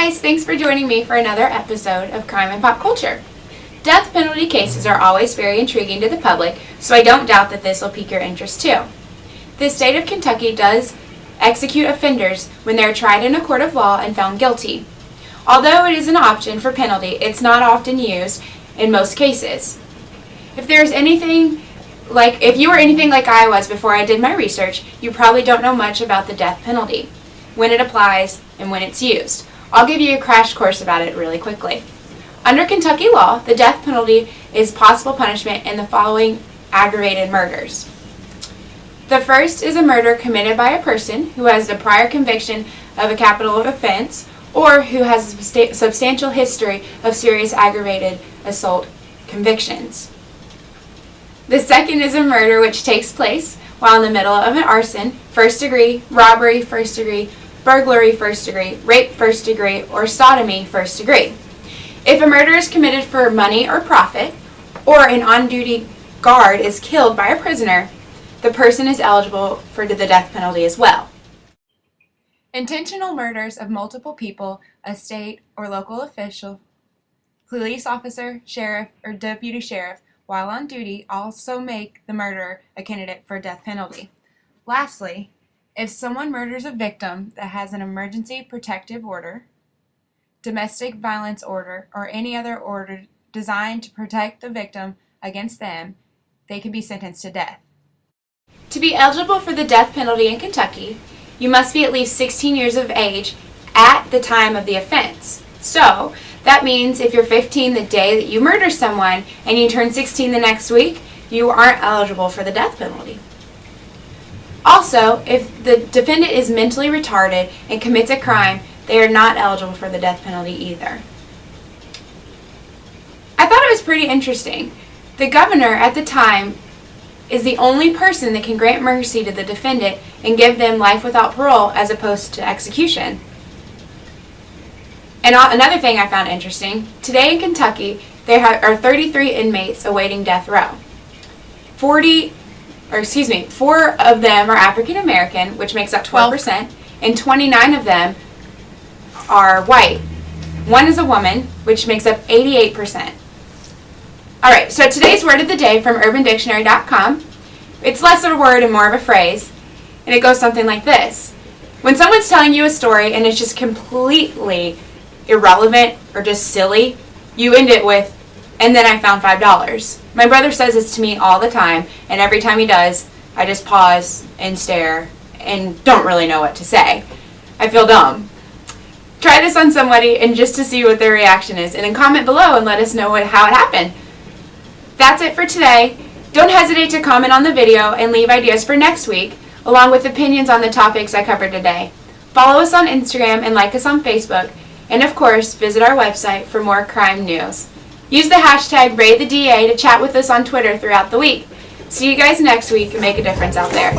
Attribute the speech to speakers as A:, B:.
A: guys, thanks for joining me for another episode of Crime and Pop Culture. Death penalty cases are always very intriguing to the public, so I don't doubt that this will pique your interest too. The state of Kentucky does execute offenders when they are tried in a court of law and found guilty. Although it is an option for penalty, it's not often used in most cases. If you were anything like I was before I did my research, you probably don't know much about the death penalty, when it applies, and when it's used. I'll give you a crash course about it really quickly. Under Kentucky law, the death penalty is possible punishment in the following aggravated murders. The first is a murder committed by a person who has a prior conviction of a capital offense or who has a substantial history of serious aggravated assault convictions. The second is a murder which takes place while in the middle of an arson, first degree, robbery, first degree, burglary, first degree, rape, first degree, or sodomy, first degree. If a murder is committed for money or profit, or an on-duty guard is killed by a prisoner, the person is eligible for the death penalty as well. Intentional murders of multiple people, a state or local official, police officer, sheriff, or deputy sheriff, while on duty, also make the murderer a candidate for death penalty. Lastly, if someone murders a victim that has an emergency protective order, domestic violence order, or any other order designed to protect the victim against them, they can be sentenced to death. To be eligible for the death penalty in Kentucky, you must be at least 16 years of age at the time of the offense. So, that means if you're 15 the day that you murder someone and you turn 16 the next week, you aren't eligible for the death penalty. Also, if the defendant is mentally retarded and commits a crime, they are not eligible for the death penalty either. I thought it was pretty interesting. The governor at the time is the only person that can grant mercy to the defendant and give them life without parole as opposed to execution. And another thing I found interesting, today in Kentucky, there are 33 inmates awaiting death row. 4 of them are African American, which makes up 12%, and 29 of them are white. 1 is a woman, which makes up 88%. Alright, so today's word of the day from UrbanDictionary.com. It's less of a word and more of a phrase, and it goes something like this. When someone's telling you a story and it's just completely irrelevant or just silly, you end it with, and then I found $5. My brother says this to me all the time, and every time he does, I just pause and stare and don't really know what to say. I feel dumb. Try this on somebody and just to see what their reaction is, and then comment below and let us know how it happened. That's it for today. Don't hesitate to comment on the video and leave ideas for next week, along with opinions on the topics I covered today. Follow us on Instagram and like us on Facebook, and of course, visit our website for more crime news. Use the hashtag RayTheDA to chat with us on Twitter throughout the week. See you guys next week and make a difference out there.